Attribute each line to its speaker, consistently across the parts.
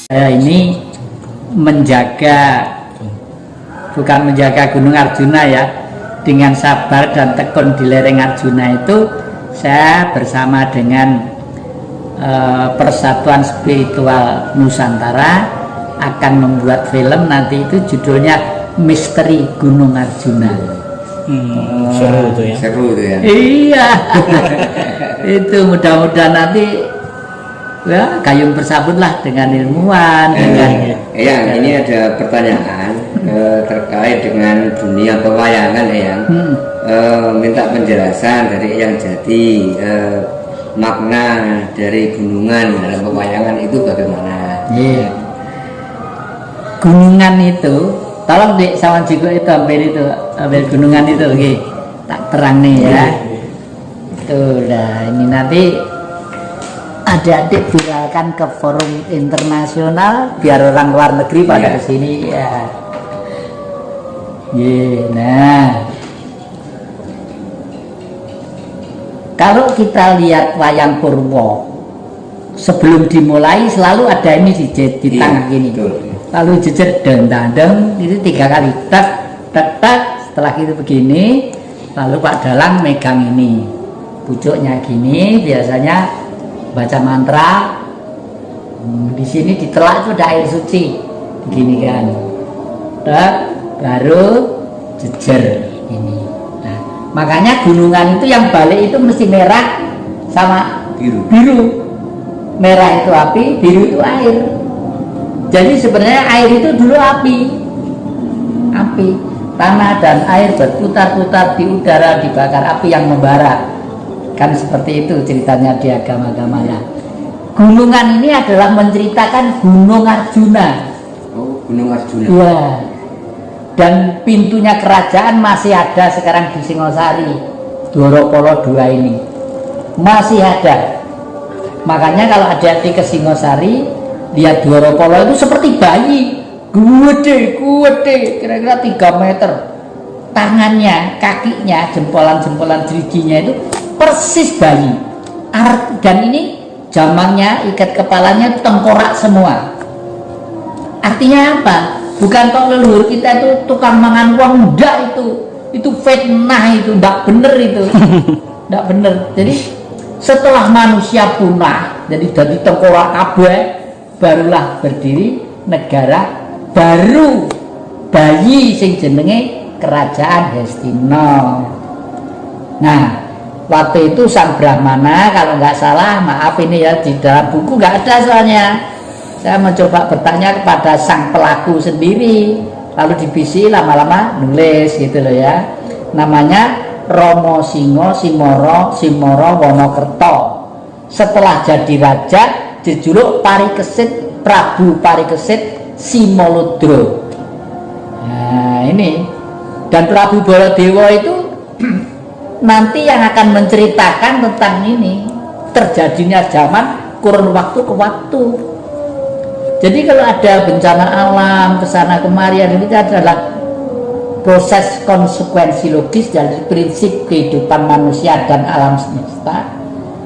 Speaker 1: Saya ini menjaga, bukan menjaga Gunung Arjuna ya, dengan sabar dan tekun di lereng Arjuna itu saya bersama dengan Persatuan Spiritual Nusantara akan membuat film, nanti itu judulnya Misteri Gunung Arjuna.
Speaker 2: Seru itu ya.
Speaker 3: Seru itu ya.
Speaker 1: Iya. Itu mudah-mudahan nanti ya kayung bersambut lah dengan ilmuwan, dengan
Speaker 3: ini ada pertanyaan terkait dengan dunia pewayangan yang minta penjelasan dari yang jadi makna dari gunungan dalam pewayangan itu bagaimana?
Speaker 1: Gunungan itu, tolong di sawan juga itu hampir gunungan itu, oke, tak terang nih ya. Itu udah, ini nanti adik-adik viralkan ke forum internasional biar orang luar negeri pada kesini ya. Nah, kalau kita lihat wayang Purwo sebelum dimulai selalu ada ini di tengah gini, lalu jejer dendang itu 3 kali tak tak tak, setelah itu begini, lalu Pak Dalang megang ini pucuknya gini, biasanya baca mantra. Di sini ditelak itu ada air suci begini kan, tak, baru jejer ini. Nah, makanya gunungan itu yang balik itu mesti merah sama biru. Merah itu api, biru itu air. Jadi sebenarnya air itu dulu api. Tanah dan air berputar-putar di udara, dibakar api yang membara. Kan seperti itu ceritanya di agama-agama ya. Gunungan ini adalah menceritakan Gunung Arjuna.
Speaker 3: Oh, Gunung Arjuna.
Speaker 1: Iya. Dan pintunya kerajaan masih ada sekarang di Singosari, Dwaropolo 2 ini masih ada. Makanya kalau adik-adik ke Singosari lihat Dwaropolo itu seperti bayi, gede, kira-kira 3 meter. Tangannya, kakinya, jempolan-jempolan jeriginya itu persis bayi. Dan ini jamannya ikat kepalanya tengkorak semua. Artinya apa? Bukan kok leluhur kita itu tukang mangan uang, enggak, itu fitnah, itu enggak bener itu. Enggak bener. Jadi setelah manusia punah, jadi dari tengkorak kabeh, barulah berdiri negara baru, bayi sing jenenge Kerajaan Hestina. Nah, waktu itu Sang Brahmana, kalau nggak salah, maaf ini ya, di dalam buku nggak ada soalnya. Saya mencoba bertanya kepada sang pelaku sendiri, lalu dibisi lama-lama nulis gitu loh ya. Namanya Romo Singo Simoro Wonokerto. Setelah jadi raja dijuluk Parikesit, Prabu Parikesit Simoludro. Nah ini, dan Prabu Baladewa itu nanti yang akan menceritakan tentang ini, terjadinya zaman kurun waktu ke waktu. Jadi kalau ada bencana alam kesana kemari, ini adalah proses konsekuensi logis dari prinsip kehidupan manusia dan alam semesta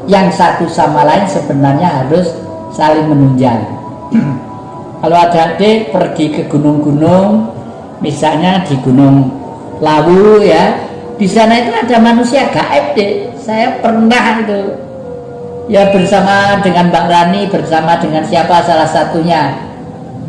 Speaker 1: yang satu sama lain sebenarnya harus saling menunjang. Kalau adik-adik pergi ke gunung-gunung, misalnya di Gunung Lawu ya, di sana itu ada manusia gaib deh. Saya pernah itu ya bersama dengan Mbak Rani, bersama dengan siapa salah satunya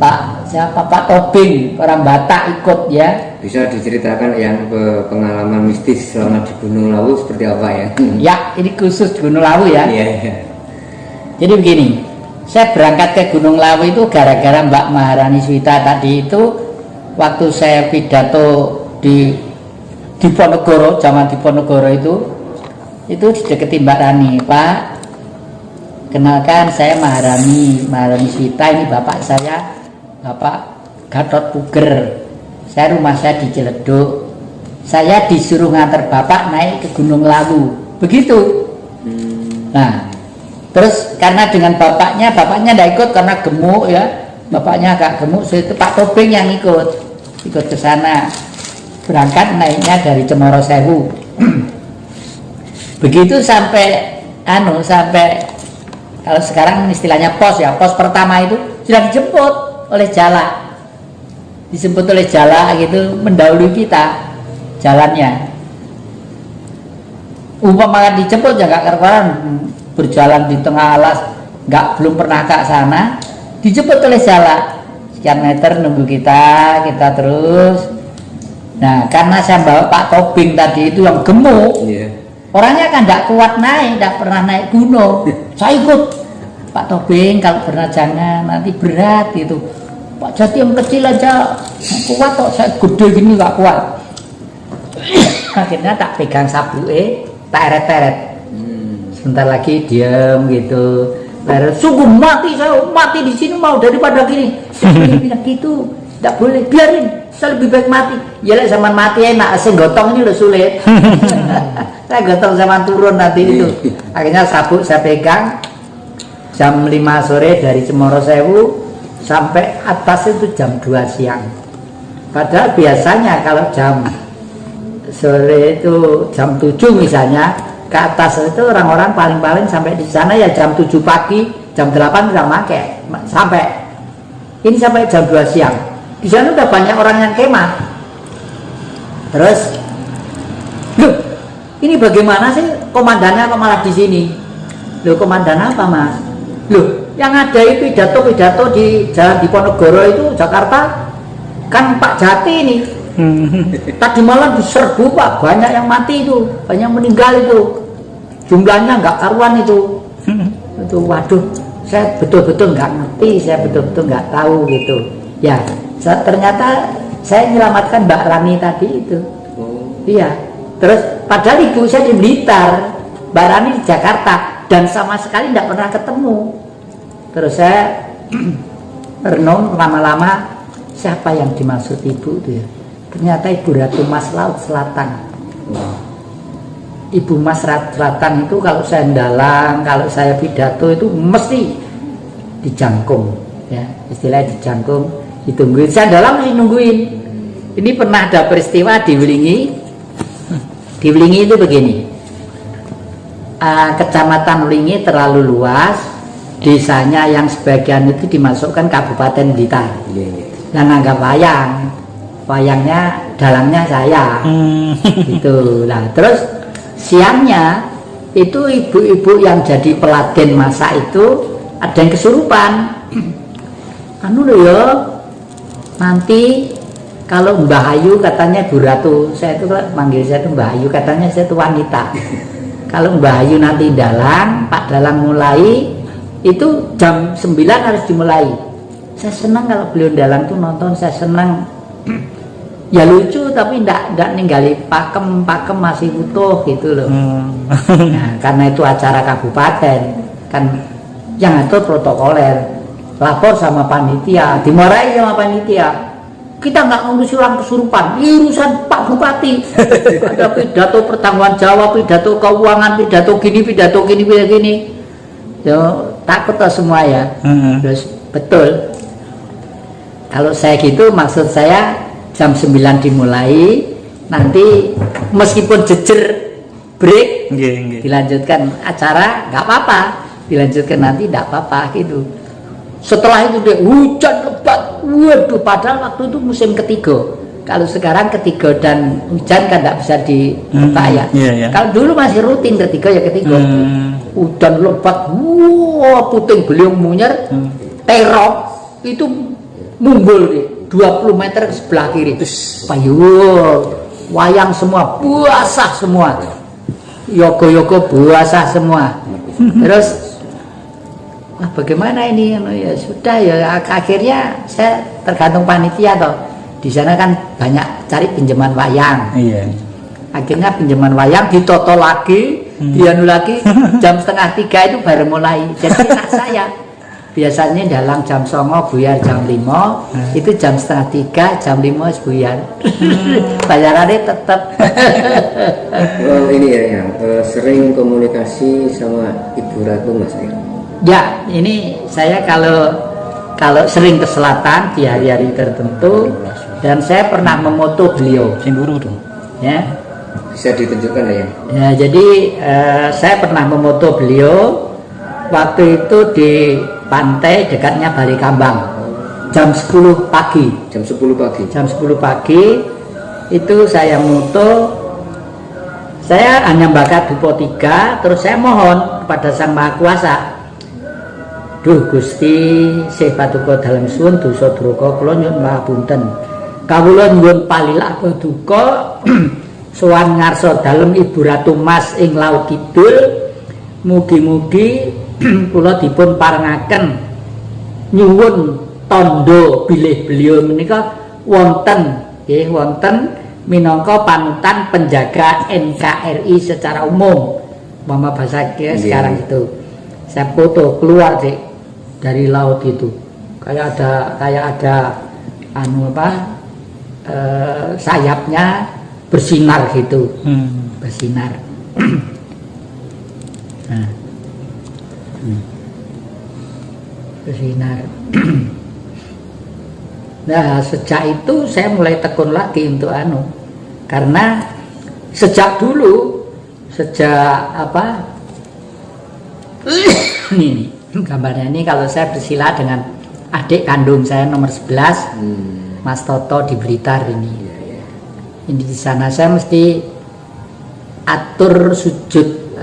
Speaker 1: Pak Tobing, orang Batak ikut ya.
Speaker 3: Bisa diceritakan yang pengalaman mistis selama di Gunung Lawu seperti apa ya?
Speaker 1: Ya, ini khusus Gunung Lawu ya.
Speaker 3: Iya.
Speaker 1: Jadi begini, saya berangkat ke Gunung Lawu itu gara-gara Mbak Maharani Swita tadi itu, waktu saya pidato di Diponegoro, zaman Diponegoro itu dideketi Mbak Rani, Pak, kenalkan saya Maharani Swita, ini bapak saya, Bapak Gatot Puger. Rumah saya di Ciledug. Saya disuruh nganter bapak naik ke Gunung Lawu. Begitu. Nah, terus karena dengan bapaknya tidak ikut karena gemuk ya. Bapaknya agak gemuk, so itu Pak Tobing yang ikut ke sana. Berangkat naiknya dari Cemoro Sewu. Begitu sampai kalau sekarang istilahnya pos ya, pos pertama itu sudah dijemput oleh jala, disebut oleh jala gitu, mendahului kita jalannya. Umpama dijemput ya nggak karuan, berjalan di tengah alas, belum pernah ke sana, dijemput oleh jala, sekian meter nunggu kita terus. Nah, karena saya bawa Pak Tobing tadi itu yang gemuk, orangnya kan tidak kuat naik, tidak pernah naik gunung. Saya ikut Pak Tobing, kalau pernah jangan, nanti berat gitu. Pak Jati yang kecil aja kuat kok, saya gede gini nggak kuat. Akhirnya tak pegang sabuk tak eret-eret. Sebentar lagi diam gitu. Sungguh mati, saya mati di sini mau daripada gini. Saya bilang gitu, tidak boleh, biarin. Saya lebih baik mati. Ya lah zaman mati enak, saya gotong ini loh sulit. Saya gotong zaman turun nanti itu. Akhirnya sabuk saya pegang. Jam 5 sore dari Cemoro Sewu sampai atas itu jam 2 siang. Padahal biasanya kalau jam sore itu jam 7 misalnya, ke atas itu orang-orang paling-paling sampai di sana ya jam 7 pagi, jam 8 udah pakai sampai. Ini sampai jam 2 siang. Di sana udah banyak orang yang kemah. Terus, loh, ini bagaimana sih komandannya kok malah di sini? Loh, komandan apa mas? Loh, yang ada itu pidato di Jalan Diponegoro itu Jakarta kan Pak Jati ini. Tadi malam diserbu Pak, banyak yang mati itu, banyak meninggal itu. Jumlahnya nggak karuan itu. Itu waduh, saya betul-betul nggak ngerti, saya betul-betul nggak tahu gitu. Ya. Ternyata saya menyelamatkan Mbak Rani tadi itu. Iya. Terus padahal ibu saya di Blitar, Mbak Rani di Jakarta, dan sama sekali tidak pernah ketemu. Terus saya renung lama-lama, siapa yang dimaksud ibu itu ya? Ternyata Ibu Ratu Mas Laut Selatan. Ibu Mas Laut Selatan itu kalau saya ndalang, kalau saya pidato itu mesti dijangkung, ya istilahnya dijangkung. Ditungguin, saya dalam masih nungguin. Ini pernah ada peristiwa di Wlingi. Di Wlingi itu begini, kecamatan Wlingi terlalu luas, desanya yang sebagian itu dimasukkan Kabupaten Blitar. Dan anggap wayangnya dalangnya saya. Gitu. Nah, terus siangnya itu ibu-ibu yang jadi peladen masak itu ada yang kesurupan. Anu loh ya. Nanti kalau Mbah Ayu katanya Bu Ratu, saya itu manggil saya itu Mbah Ayu, katanya saya itu wanita. Kalau Mbah Ayu nanti dalang, Pak Dalang mulai, itu jam 9 harus dimulai. Saya senang kalau beliau dalang tuh nonton, saya senang. Ya lucu tapi enggak ninggali pakem masih utuh gitu loh. Nah, karena itu acara kabupaten kan yang atur protokoler. Lapor sama panitia, dimarahi sama panitia. Kita nggak ngurusi orang kesurupan, urusan Pak Bupati. Ada pidato pertanggungan jawab, pidato keuangan, pidato gini. So, takut lah semua ya. Terus betul. Kalau saya gitu, maksud saya jam 9 dimulai, nanti meskipun jejer break, dilanjutkan acara, nggak apa-apa. Dilanjutkan nanti nggak apa-apa gitu. Setelah itu dia hujan lebat, waduh, padahal waktu itu musim ketiga. Kalau sekarang ketiga dan hujan kan tidak bisa diletak ya. Kalau dulu masih rutin ketiga ya ketiga. Hujan lebat, wah, puting beliung munyer, terok itu mumbul nih, 20 meter ke sebelah kiri. Payung, wayang semua, basah semua. Yogo-yogo basah semua. Terus bagaimana ini? Ya sudah ya, akhirnya saya tergantung panitia toh. Di sana kan banyak cari pinjaman wayang. Akhirnya pinjaman wayang ditoto lagi, dianu lagi, jam 2:30 itu baru mulai. Jadi enak saya. Biasanya dalang jam 09.00 buyar jam 5, itu jam 2:30, jam 5 buyar. Bayarannya tetap.
Speaker 3: Ini ya, sering komunikasi sama Ibu Ratu Mas ya?
Speaker 1: Ya, ini saya kalau sering ke selatan di hari-hari tertentu, dan saya pernah memoto beliau. Ya,
Speaker 3: bisa ditunjukkan ya?
Speaker 1: Ya, jadi saya pernah memoto beliau waktu itu di pantai dekatnya Balikambang. Jam 10 pagi.
Speaker 3: Jam 10 pagi.
Speaker 1: Jam 10 pagi itu saya moto. Saya hanya bakar dupo 3, terus saya mohon kepada Sang Maha Kuasa. Duh Gusti, Syekh Paduka dalam suwun dosa droga kula nyuwun pangapunten. Kawula nyuwun palilah paduka sowan ngarsa dalem Ibu Ratu Mas ing Laut Kidul. Mugi-mugi kula dipun parengaken nyuwun tondo bilih beliau menika wonten nggih wonten minangka panutan penjaga NKRI secara umum. Mama bahasa sekarang itu saya foto keluar dari laut itu kayak ada anu apa sayapnya bersinar gitu, bersinar. Nah. Bersinar. Nah, sejak itu saya mulai tekun lagi untuk anu. Karena sejak dulu, sejak apa? Ini gambarnya ini kalau saya bersila dengan adik kandung saya nomor 11, Mas Toto di Blitar ini. Ini di sana saya mesti atur sujud.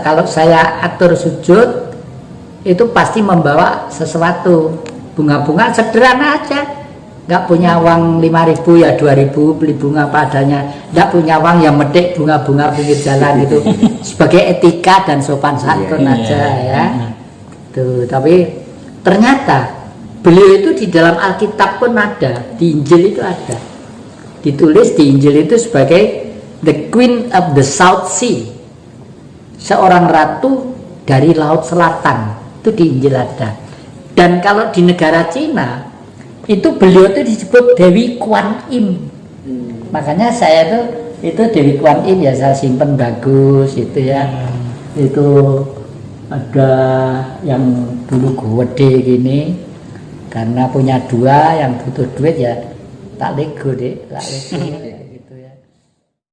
Speaker 1: Kalau saya atur sujud itu pasti membawa sesuatu. Bunga-bunga sederhana aja. Nggak punya uang 5.000 ya 2.000 beli bunga padanya. Nggak punya uang yang metik bunga-bunga pinggir jalan itu sebagai etika dan sopan santun aja ya. Tuh, tapi ternyata beliau itu di dalam Alkitab pun ada, di Injil itu ada. Ditulis di Injil itu sebagai the Queen of the South Sea. Seorang ratu dari Laut Selatan. Itu di Injil ada. Dan kalau di negara Cina itu beliau itu disebut Dewi Kuan Im. Makanya saya itu Dewi Kuan Im ya saya simpen bagus itu ya. Itu ada yang dulu gede gini karena punya 2 yang butuh duit ya tak lego deh, tak lego.